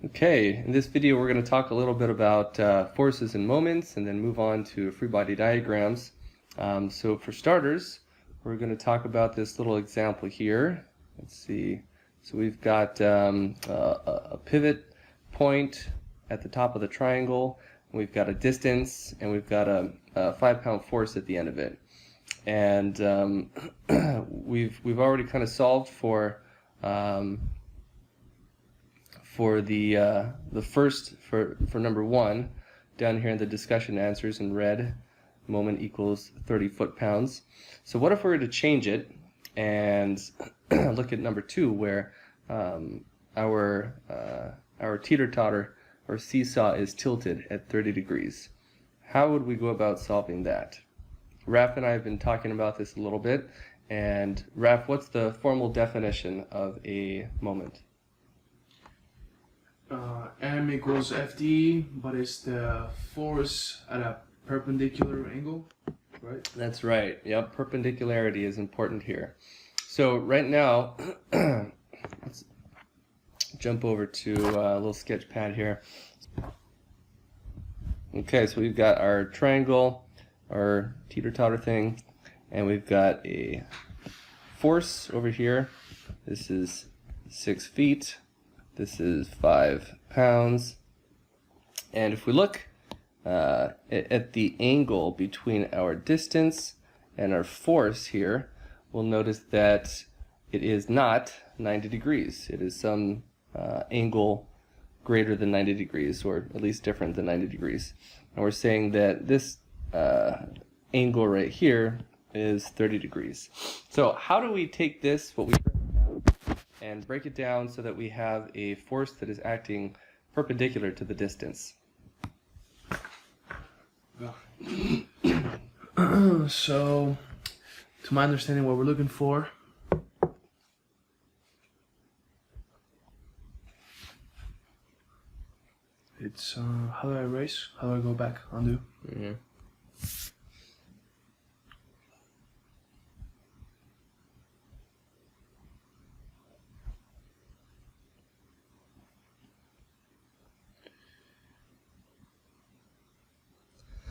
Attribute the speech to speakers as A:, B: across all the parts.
A: Okay, in this video we're going to talk a little bit about forces and moments and then move on to free body diagrams. So for starters, we're going to talk about this little example here. Let's see. So we've got a pivot point at the top of the triangle. We've got a distance, and we've got a 5-pound force at the end of it. And we've already kind of solved for number 1 down here in the discussion answers in red. Moment equals 30 foot-pounds. So what if we were to change it and look at number 2, where our teeter-totter or seesaw is tilted at 30 degrees? How would we go about solving that? Raf and I have been talking about this a little bit. And Raf, what's the formal definition of a moment?
B: M equals FD, but it's the force at a perpendicular angle, right?
A: That's right. Yep, perpendicularity is important here. So right now, let's jump over to a little sketch pad here. Okay, so we've got our triangle, our teeter-totter thing, and we've got a force over here. This is 6 feet. This is 5 pounds. And if we look at the angle between our distance and our force here, we'll notice that it is not 90 degrees. It is some angle greater than 90 degrees, or at least different than 90 degrees. And we're saying that this angle right here is 30 degrees. So how do we take this, what we and break it down so that we have a force that is acting perpendicular to the distance?
B: So, to my understanding, what we're looking for it's how do I erase? How do I go back? Undo.
A: Mm-hmm.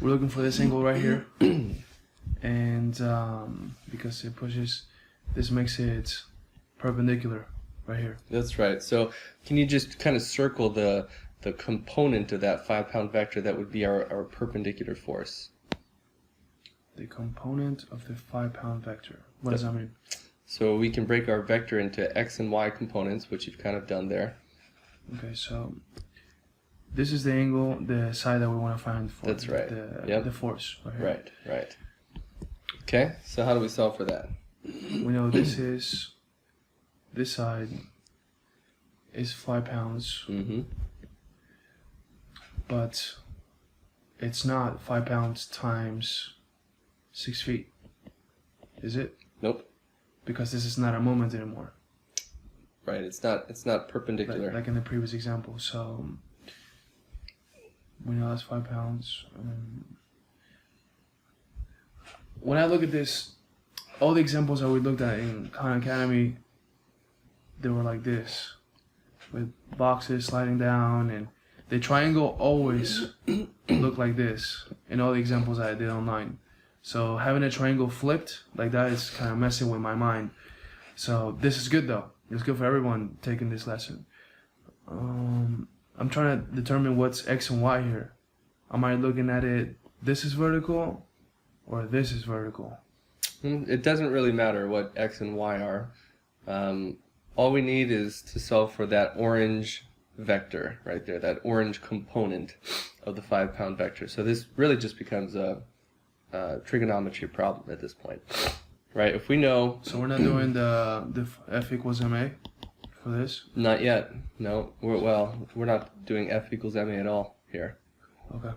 B: We're looking for this angle right here, and because it pushes, this makes it perpendicular right here.
A: That's right. So can you just kind of circle the component of that 5-pound vector that would be our perpendicular force?
B: The component of the 5-pound vector. What does that mean?
A: So we can break our vector into x and y components, which you've kind of done there.
B: Okay, so this is the angle, the side that we want to find for.
A: That's right.
B: The force right here.
A: Right. Okay, so how do we solve for that?
B: We know this side is 5 pounds.
A: Mm-hmm.
B: But it's not 5 pounds times 6 feet, is it?
A: Nope.
B: Because this is not a moment anymore.
A: Right, it's not perpendicular.
B: Like in the previous example. So we know that's 5 pounds. When I look at this, all the examples that we looked at in Khan Academy, they were like this, with boxes sliding down, and the triangle always looked like this in all the examples that I did online. So having a triangle flipped like that is kind of messing with my mind. So this is good though. It's good for everyone taking this lesson. I'm trying to determine what's x and y here. Am I looking at it, this is vertical or this is vertical?
A: It doesn't really matter what x and y are. All we need is to solve for that orange vector right there, that orange component of the 5-pound vector. So this really just becomes a trigonometry problem at this point, right? If we know...
B: So we're not doing the F equals MA for this?
A: Not yet. No. We're not doing F equals MA at all here.
B: Okay.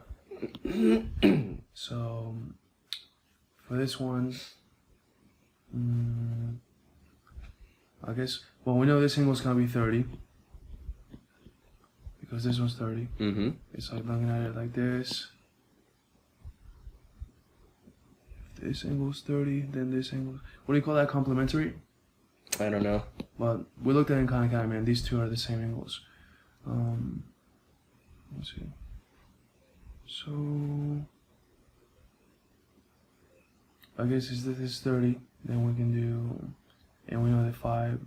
B: So for this one, I guess, well, we know this angle is going to be 30 because this one's 30.
A: Mm-hmm.
B: It's like looking at it like this. If this angle is 30, then this angle, what do you call that, complementary?
A: I don't know.
B: But we looked at it in Khan Academy, and these two are the same angles. Let's see. So I guess if this is 30, then we can do, and we know the 5.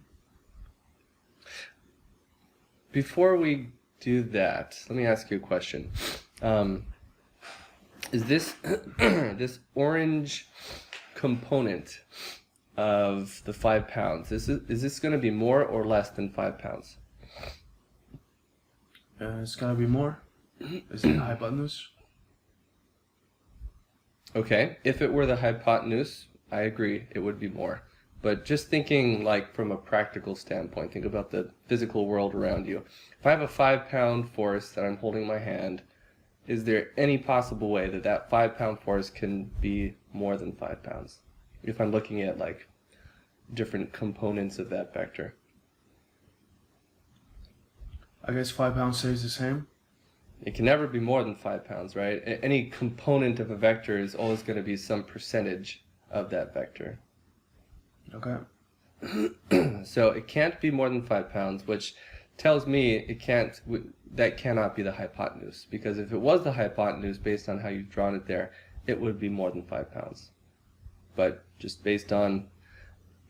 A: Before we do that, let me ask you a question. Is this this orange component of the 5 pounds, is this going to be more or less than 5 pounds?
B: It's gotta be more. Is it the hypotenuse?
A: Okay, if it were the hypotenuse, I agree, it would be more. But just thinking like from a practical standpoint, think about the physical world around you. If I have a 5-pound force that I'm holding in my hand, is there any possible way that that 5-pound force can be more than 5 pounds? If I'm looking at like different components of that vector.
B: I guess 5 pounds stays the same.
A: It can never be more than 5 pounds, right? Any component of a vector is always going to be some percentage of that vector.
B: Okay.
A: So it can't be more than 5 pounds, which tells me that cannot be the hypotenuse. Because if it was the hypotenuse, based on how you've drawn it there, it would be more than 5 pounds. But just based on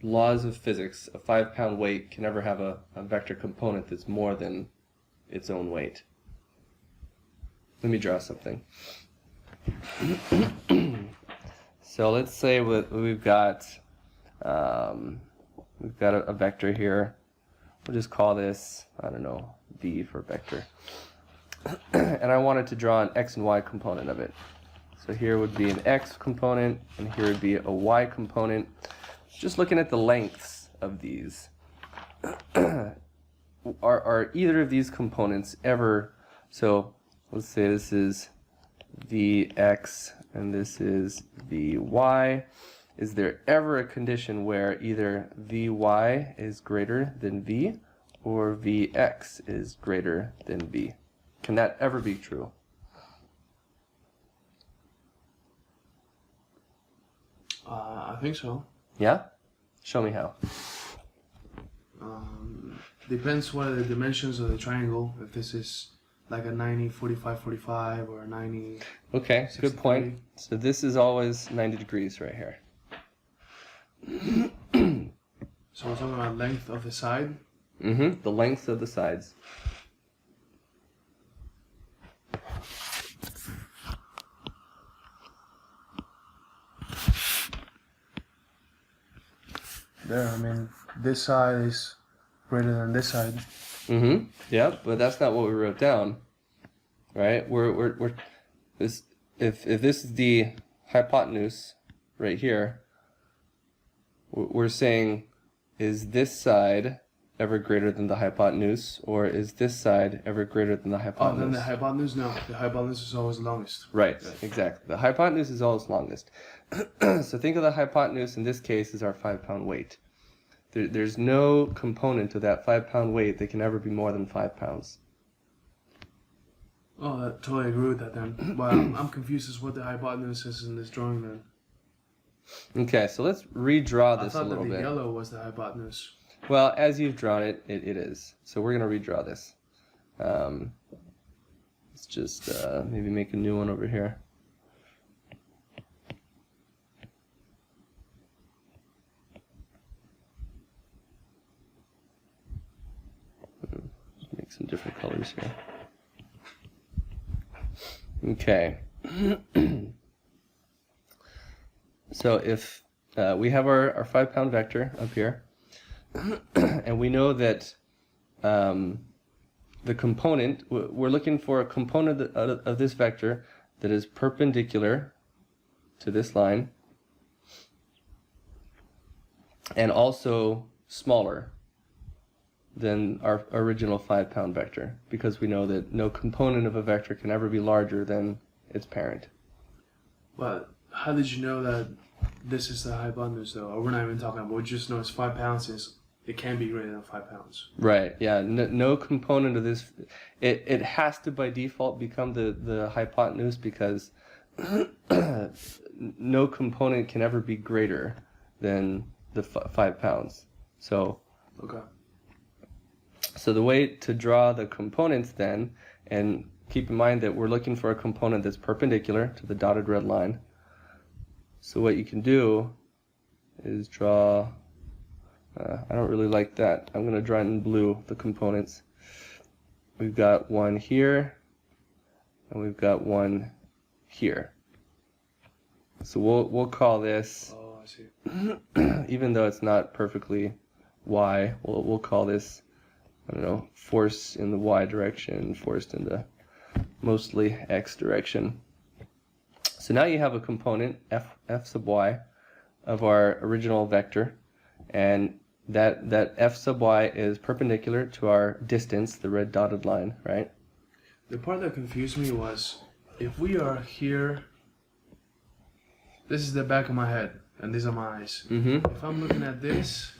A: laws of physics, a 5-pound weight can never have a vector component that's more than its own weight. Let me draw something. So let's say we've got a vector here. We'll just call this, I don't know, V for vector. And I wanted to draw an X and Y component of it. So here would be an X component, and here would be a Y component. Just looking at the lengths of these, are either of these components ever, so let's say this is Vx and this is Vy. Is there ever a condition where either Vy is greater than V or Vx is greater than V? Can that ever be true?
B: I think so.
A: Yeah? Show me how.
B: Depends what are the dimensions of the triangle. If this is like a 90, 45, 45, or a 90.
A: Okay,
B: 60,
A: good point.
B: 30.
A: So this is always 90 degrees right here.
B: So we're talking about length of the side.
A: Mm-hmm. The lengths of the sides.
B: There, I mean, this side is greater than this side.
A: Mm-hmm. Yeah, but that's not what we wrote down, right? We're this if this is the hypotenuse right here, we're saying, is this side ever greater than the hypotenuse, or is this side ever greater than the hypotenuse?
B: Oh, then the hypotenuse? No, the hypotenuse is always longest.
A: Right, exactly. The hypotenuse is always longest. So think of the hypotenuse in this case as our 5-pound weight. There's no component of that 5-pound weight that can ever be more than 5 pounds.
B: Oh, I totally agree with that then. But I'm confused as what the hypotenuse is in this drawing then.
A: Okay, so let's redraw this a
B: I thought
A: little
B: that the
A: bit.
B: yellow was the hypotenuse.
A: Well, as you've drawn it, it is. So we're going to redraw this. Let's just maybe make a new one over here. Make some different colors here. Okay. So if we have our 5-pound vector up here, and we know that the component, we're looking for a component of this vector that is perpendicular to this line and also smaller than our original 5-pound vector, because we know that no component of a vector can ever be larger than its parent.
B: But how did you know that this is the hypotenuse though? Or we're not even talking about, we just know it's 5 pounds, it can be greater than 5 pounds.
A: Right, yeah, no component of this, it has to by default become the hypotenuse, because no component can ever be greater than the 5 pounds. So
B: Okay.
A: So the way to draw the components then, and keep in mind that we're looking for a component that's perpendicular to the dotted red line. So what you can do is draw, I don't really like that. I'm going to draw in blue the components. We've got one here, and we've got one here. So we'll call this,
B: Oh, I see.
A: even though it's not perfectly y, we'll call this, I don't know, force in the y direction, forced in the mostly x direction. So now you have a component, f sub y, of our original vector, and that f sub y is perpendicular to our distance, the red dotted line, right?
B: The part that confused me was, if we are here, this is the back of my head, and these are my eyes.
A: Mm-hmm.
B: If I'm looking at this,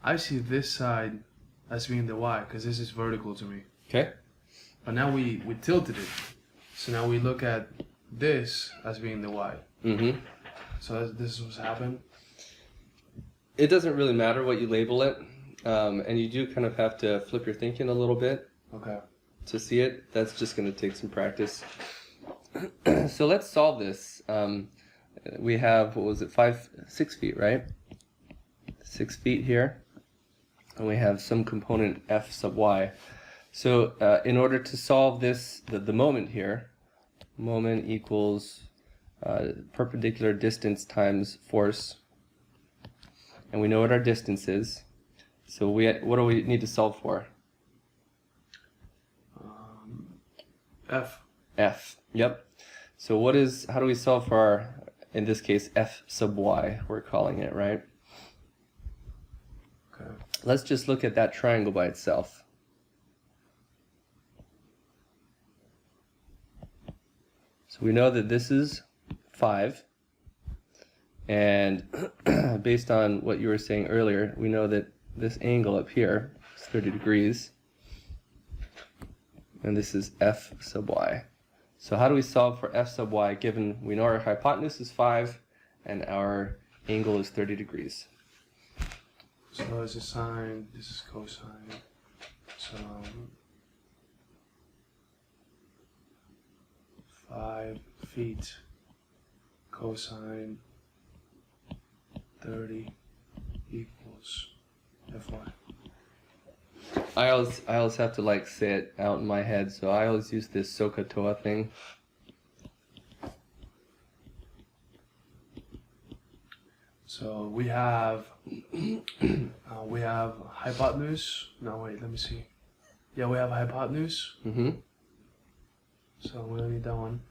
B: I see this side as being the y, because this is vertical to me.
A: Okay.
B: But now we tilted it. So now we look at this as being the y.
A: Mm-hmm.
B: So this is what's happened.
A: It doesn't really matter what you label it, and you do kind of have to flip your thinking a little bit
B: Okay.
A: to see it. That's just going to take some practice. So let's solve this. We have, what was it, 6 feet, right? 6 feet here. And we have some component f sub y. So in order to solve this, the moment here, moment equals perpendicular distance times force. And we know what our distance is. So what do we need to solve for?
B: F.
A: F. Yep. So how do we solve for our, in this case, f sub y, we're calling it, right?
B: Okay.
A: Let's just look at that triangle by itself. So we know that this is 5. And based on what you were saying earlier, we know that this angle up here is 30 degrees. And this is f sub y. So how do we solve for f sub y given we know our hypotenuse is 5 and our angle is 30 degrees?
B: So this is sine, this is cosine. So 5 feet cosine 30 equals Fy.
A: I always have to like say it out in my head, so I always use this SOHCAHTOA thing.
B: So we have hypotenuse. No, wait, let me see. Yeah, we have hypotenuse.
A: Mm-hmm.
B: So we don't need that one.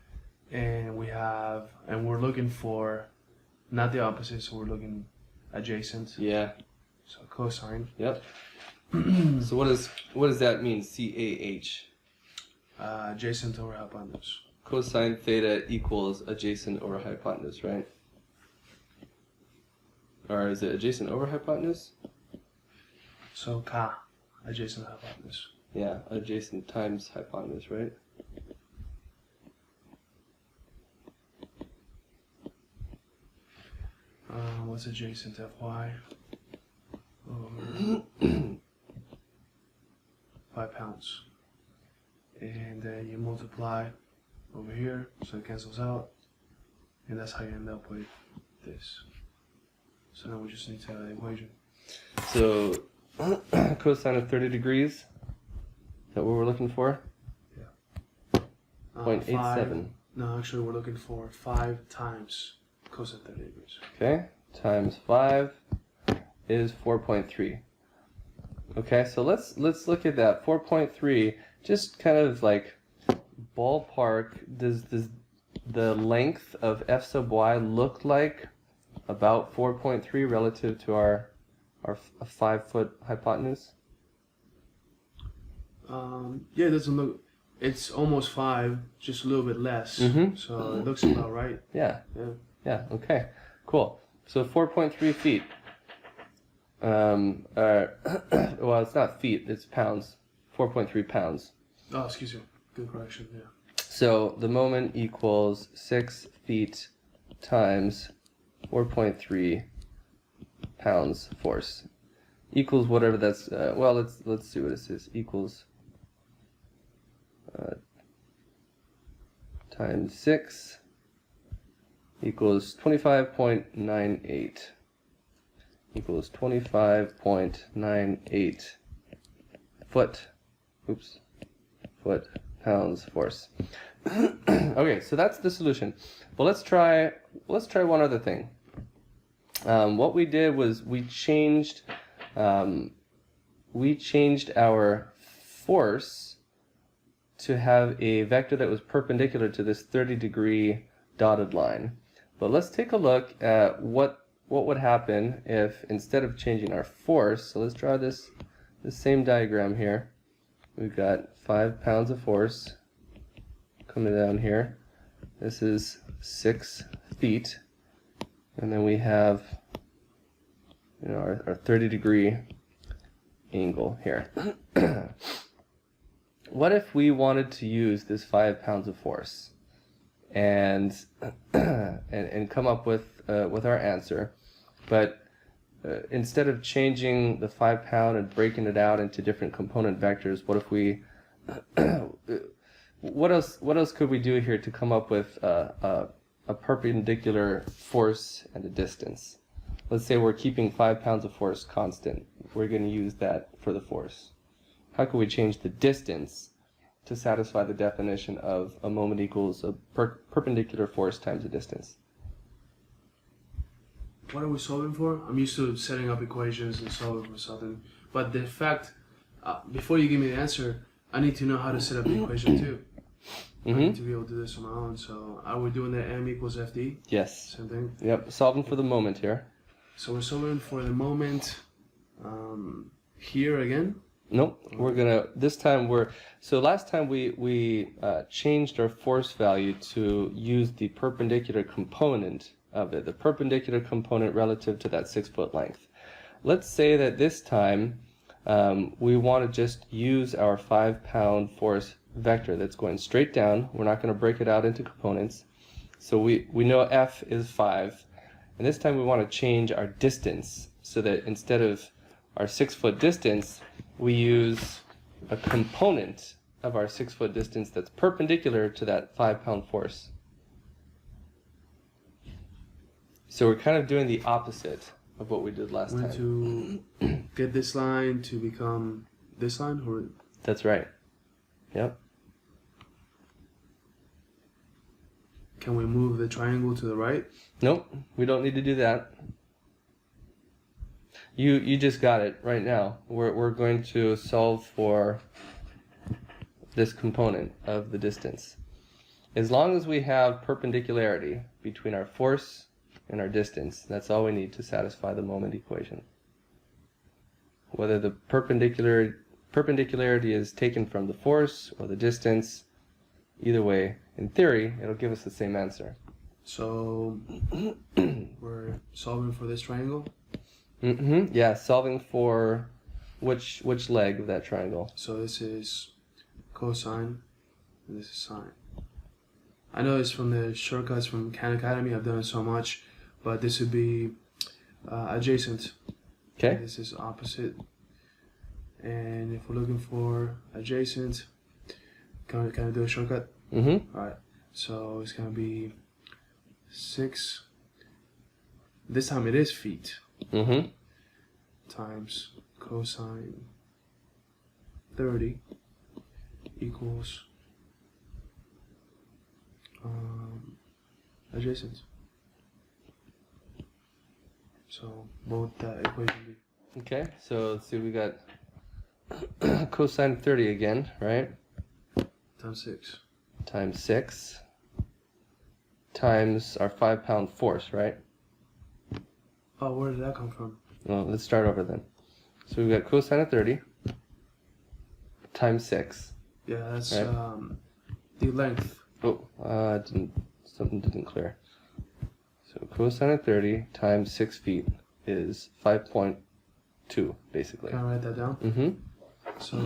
B: And we're looking for not the opposite, so we're looking adjacent.
A: Yeah.
B: So cosine.
A: Yep. So what does that mean? CAH.
B: Adjacent over hypotenuse.
A: Cosine theta equals adjacent over hypotenuse, right? Or is it adjacent over hypotenuse?
B: So ka, adjacent hypotenuse.
A: Yeah, adjacent times hypotenuse, right?
B: What's adjacent Fy? Over 5 pounds. And then you multiply over here, so it cancels out. And that's how you end up with this. So now we just need to have the equation.
A: So cosine of 30 degrees, is that what we're looking for?
B: Yeah.
A: 0.87.
B: No, actually we're looking for 5 times cosine 30 degrees.
A: Okay, times 5 is 4.3. Okay, so let's look at that. 4.3, just kind of like ballpark, does the length of f sub y look like about 4.3 relative to our 5-foot hypotenuse?
B: Yeah, it doesn't look, it's almost 5, just a little bit less.
A: Mm-hmm.
B: So it looks about right.
A: Yeah.
B: Yeah.
A: Yeah, okay, cool. So 4.3 feet. Well, it's not feet, it's pounds. 4.3 pounds.
B: Oh, excuse me. Good correction, yeah.
A: So the moment equals 6 feet times 4.3 pounds force. equals whatever that's, well, let's see what it says, equals times 6 equals 25.98 equals 25.98 foot pounds force. Okay, so that's the solution. But let's try one other thing. What we did was we changed our force to have a vector that was perpendicular to this 30-degree dotted line. But let's take a look at what would happen if, instead of changing our force, so let's draw this same diagram here. We've got 5 pounds of force coming down here. This is 6 feet. And then we have, you know, our 30-degree angle here. What if we wanted to use this 5 pounds of force and come up with our answer, but instead of changing the 5 pound and breaking it out into different component vectors, what if we what else could we do here to come up with a perpendicular force and a distance? Let's say we're keeping 5 pounds of force constant. We're going to use that for the force. How can we change the distance to satisfy the definition of a moment equals a perpendicular force times a distance?
B: What are we solving for? I'm used to setting up equations and solving for something. But the fact, before you give me the answer, I need to know how to set up the equation too. I need to be able to do this on my own. So are we doing the m equals fd?
A: Yes.
B: Same thing?
A: Yep, solving for the moment here.
B: So we're solving for the moment here again?
A: Nope, we're gonna, this time so last time we changed our force value to use the perpendicular component of it, the perpendicular component relative to that 6 foot length. Let's say that this time we want to just use our 5 pound force vector that's going straight down. We're not going to break it out into components. So we know F is 5. And this time we want to change our distance so that instead of our 6 foot distance, we use a component of our 6 foot distance that's perpendicular to that 5 pound force. So we're kind of doing the opposite of what we did last time.
B: To get this line to become this line? Or?
A: That's right. Yep.
B: Can we move the triangle to the right?
A: Nope, we don't need to do that. You just got it right now. We're going to solve for this component of the distance. As long as we have perpendicularity between our force and our distance, that's all we need to satisfy the moment equation. Whether the perpendicularity is taken from the force or the distance, either way, in theory, it'll give us the same answer.
B: So we're solving for this triangle?
A: Yeah, solving for which leg of that triangle?
B: So this is cosine, and this is sine. I know it's from the shortcuts from Khan Academy. I've done it so much, but this would be adjacent.
A: Okay.
B: This is opposite. And if we're looking for adjacent, can I do a shortcut? All right. So it's gonna be 6. This time it is feet. Times cosine 30 equals adjacent. So what would that equation be?
A: Okay, so let's see, we got cosine 30 again, right?
B: Times 6.
A: Times 6 times our 5 pound force, right?
B: Oh, where did that come from?
A: Well, let's start over then. So we've got cosine of 30 times 6.
B: Yeah, that's
A: right?
B: The length.
A: Oh, something didn't clear. So cosine of 30 times 6 feet is 5.2, basically.
B: Can I write that down? So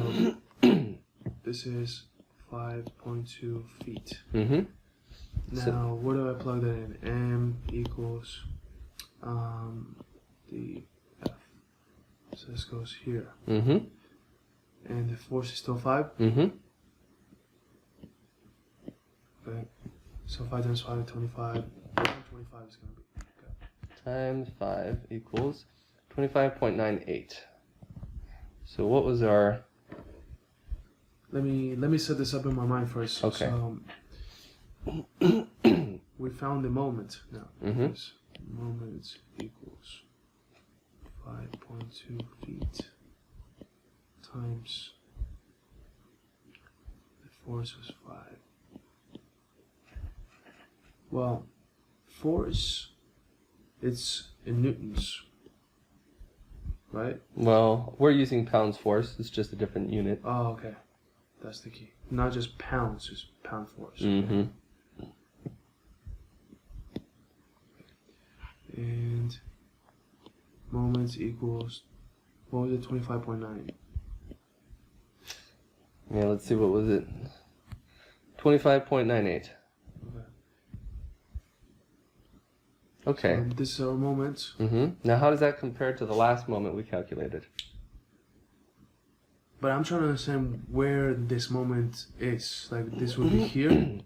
B: this is 5.2 feet. Now,
A: So,
B: where do I plug that in? M equals the F. So this goes here.
A: Mm-hmm.
B: And the force is still 5?
A: Mm-hmm.
B: Okay. So 5 times 5 is 25. 25 is going to be. Okay.
A: Times 5 equals 25.98. So what was our...
B: Let me set this up in my mind first.
A: Okay.
B: So, we found the moment now.
A: Mm-hmm.
B: This moment equals 5.2 feet times the force was 5. Well, force, it's in newtons, right?
A: Well, we're using pounds force. It's just a different unit.
B: Oh, okay. That's the key. Not just pounds, it's pound force.
A: Mm-hmm.
B: And moments equals, what was it, 25.9?
A: Yeah, let's see, what was it? 25.98. Okay.
B: So this is our moment.
A: Mm-hmm. Now, how does that compare to the last moment we calculated?
B: But I'm trying to understand where this moment is. Like, this would be here.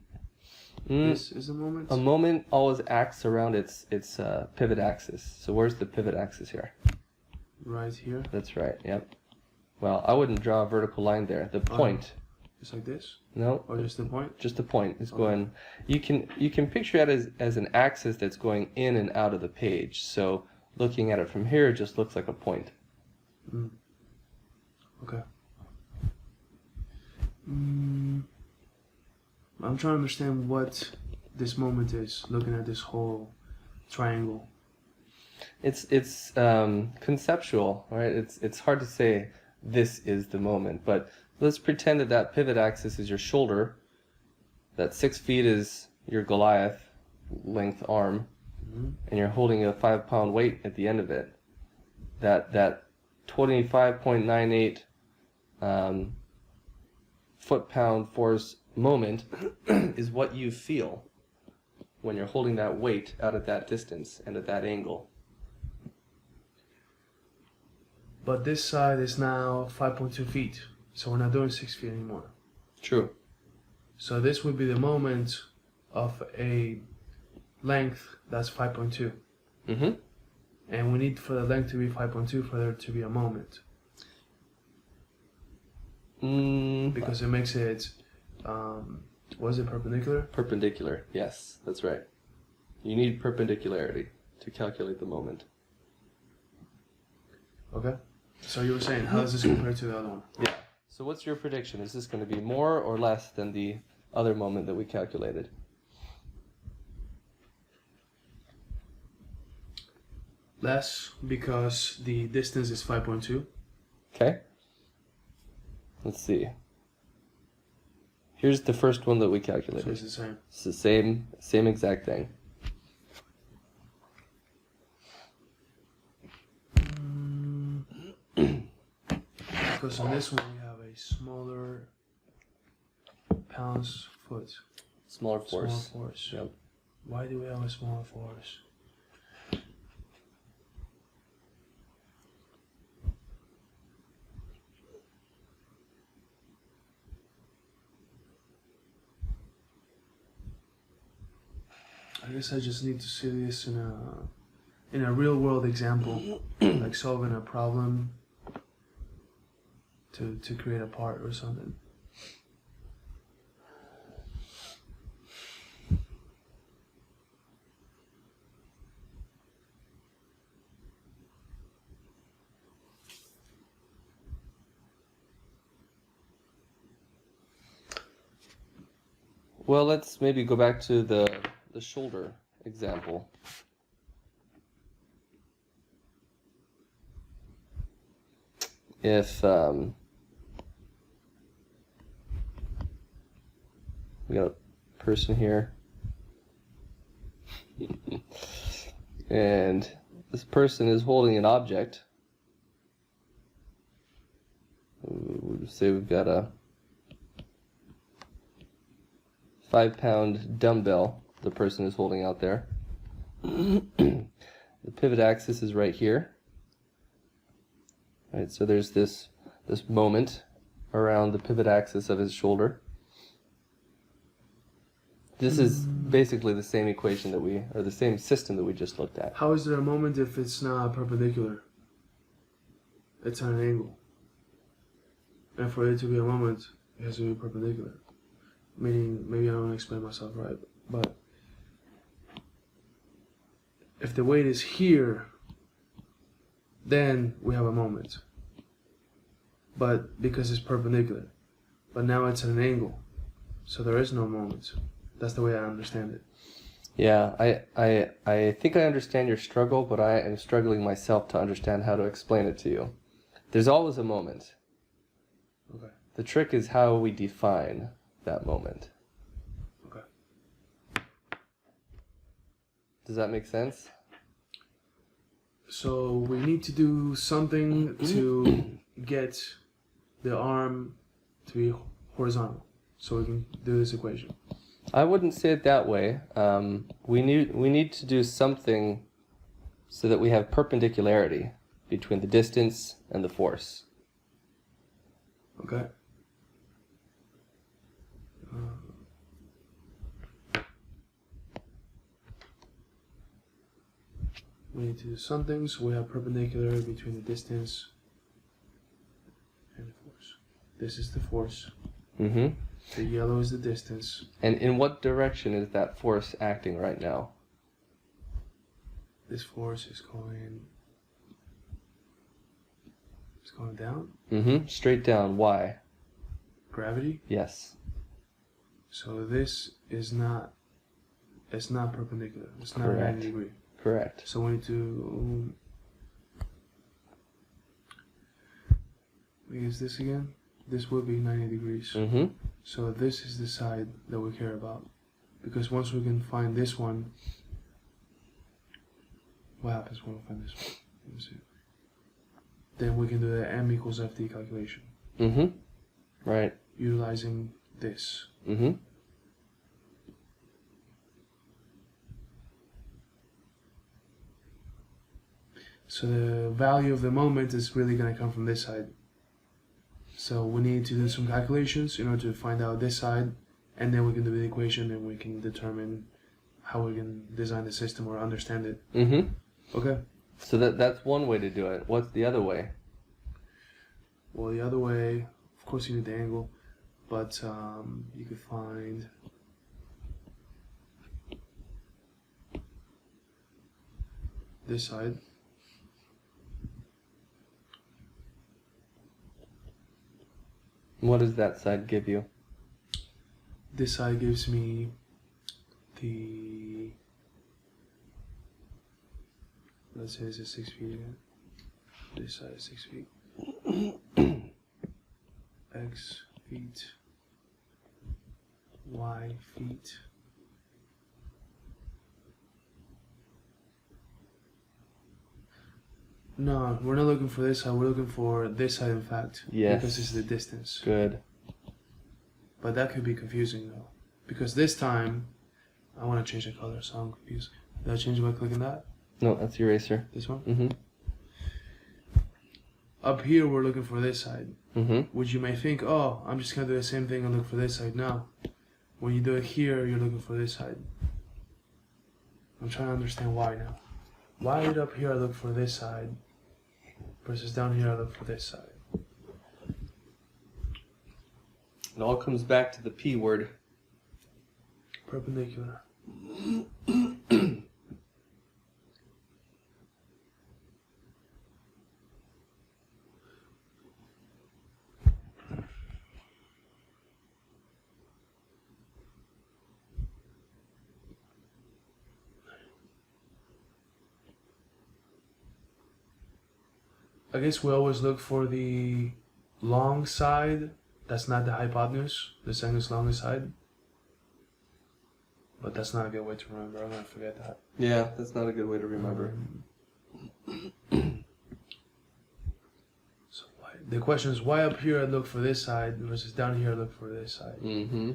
B: This is the moment.
A: A moment always acts around its pivot axis. So where's the pivot axis here?
B: Right here.
A: That's right. Yep. Well, I wouldn't draw a vertical line there. The point.
B: Just like this?
A: No.
B: Or just the point?
A: Just the point is going. You can picture it as an axis that's going in and out of the page. So looking at it from here, it just looks like a point.
B: Mm. Okay. I'm trying to understand what this moment is, looking at this whole triangle.
A: It's conceptual, right? It's hard to say this is the moment, but let's pretend that pivot axis is your shoulder, that 6 feet is your Goliath length arm, and you're holding a 5-pound weight at the end of it. That 25.98 foot-pound force moment is what you feel when you're holding that weight out at that distance and at that angle.
B: But this side is now 5.2 feet, so we're not doing 6 feet anymore.
A: True.
B: So this would be the moment of a length that's 5.2.
A: Mm-hmm.
B: And we need for the length to be 5.2 for there to be a moment. Because it makes it, was it perpendicular?
A: Perpendicular, yes, that's right. You need perpendicularity to calculate the moment.
B: Okay. So you were saying, how does this compare to the other one?
A: Yeah. So what's your prediction? Is this going to be more or less than the other moment that we calculated?
B: Less, because the distance is 5.2.
A: Okay. Let's see. Here's the first one that we calculated.
B: So it's the same.
A: It's the same exact thing.
B: Because on this one we have a smaller pounds foot.
A: Smaller force.
B: Smaller force.
A: Yep.
B: Why do we have a smaller force? I guess I just need to see this in a real world example, like solving a problem to create a part or something.
A: Well, let's maybe go back to the shoulder example. If we got a person here, and this person is holding an object. We'll say we've got a 5-pound dumbbell the person is holding out there. The pivot axis is right here. Right, so there's this moment around the pivot axis of his shoulder. This is basically the same equation or the same system that we just looked at.
B: How is there a moment if it's not perpendicular? It's at an angle. And for it to be a moment, it has to be perpendicular. Meaning, maybe I don't explain myself right, but if the weight is here, then we have a moment. But because it's perpendicular. But now it's at an angle, so there is no moment. That's the way I understand it.
A: Yeah, I think I understand your struggle, but I am struggling myself to understand how to explain it to you. There's always a moment.
B: Okay.
A: The trick is how we define that moment.
B: Okay.
A: Does that make sense?
B: So we need to do something to get the arm to be horizontal, so we can do this equation.
A: I wouldn't say it that way. We need to do something so that we have perpendicularity between the distance and the force.
B: Okay. We need to do something so we have perpendicular between the distance and the force. This is the force.
A: Mm-hmm.
B: The yellow is the distance.
A: And in what direction is that force acting right now?
B: This force is going. It's going down.
A: Mm-hmm. Straight down. Why?
B: Gravity.
A: Yes.
B: So this is not. It's not perpendicular. It's not
A: Correct.
B: 90 degree.
A: Correct.
B: So we need to. What is this again? This will be 90 degrees.
A: Mm-hmm.
B: So this is the side that we care about. Because once we can find this one, what happens when we find this one? Let me see. Then we can do the m equals ft calculation.
A: Mm-hmm. Right.
B: Utilizing this.
A: Mm-hmm.
B: So the value of the moment is really going to come from this side. So we need to do some calculations in order to find out this side, and then we can do the equation and we can determine how we can design the system or understand it.
A: Mm-hmm.
B: Okay.
A: So that's one way to do it. What's the other way?
B: Well, the other way, of course you need the angle, but you could find this side.
A: What does that side give you?
B: This side gives me the, let's say this is 6 feet again. This side is 6 feet. X feet. Y feet. No, we're not looking for this side, we're looking for this side in fact.
A: Yes.
B: Because it's the distance.
A: Good.
B: But that could be confusing though. Because this time, I want to change the color so I'm confused. Did I change it by clicking that?
A: No, that's the eraser.
B: This one?
A: Mm-hmm.
B: Up here we're looking for this side.
A: Mm-hmm.
B: Which you may think, oh, I'm just going to do the same thing and look for this side. No. When you do it here, you're looking for this side. I'm trying to understand why now. Why did up here I look for this side versus down here I look for this side?
A: It all comes back to the P word.
B: Perpendicular. I guess we always look for the long side. That's not the hypotenuse. The second longest side. But that's not a good way to remember. I'm going to forget that.
A: Yeah, that's not a good way to remember.
B: So the question is, why up here I look for this side versus down here I look for this side?
A: Mm-hmm.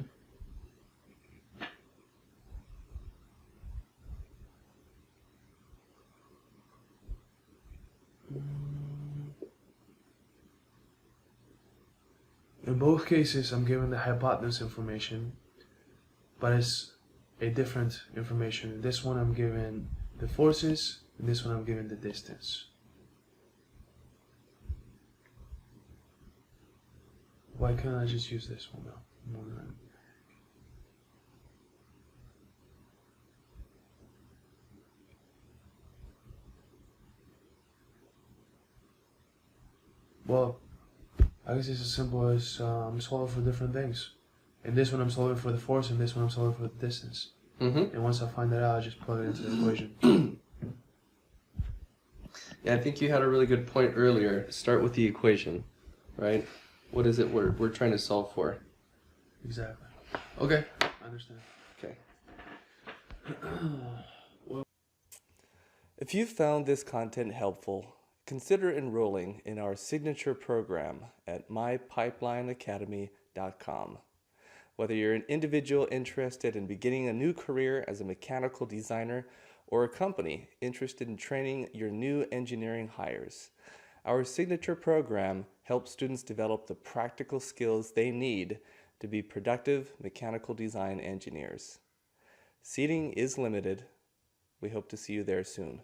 B: in both cases, I'm given the hypotenuse information, but it's a different information. In this one, I'm given the forces. In this one, I'm given the distance. Why can't I just use this one now? Well, I guess it's as simple as I'm solving for different things. In this one, I'm solving for the force. In this one, I'm solving for the distance. And once I find that out, I just plug it into the equation.
A: Yeah, I think you had a really good point earlier. Start with the equation, right? What is it we're trying to solve for?
B: Exactly. Okay, I understand.
A: Okay. If you found this content helpful, consider enrolling in our signature program at mypipelineacademy.com. Whether you're an individual interested in beginning a new career as a mechanical designer or a company interested in training your new engineering hires, our signature program helps students develop the practical skills they need to be productive mechanical design engineers. Seating is limited. We hope to see you there soon.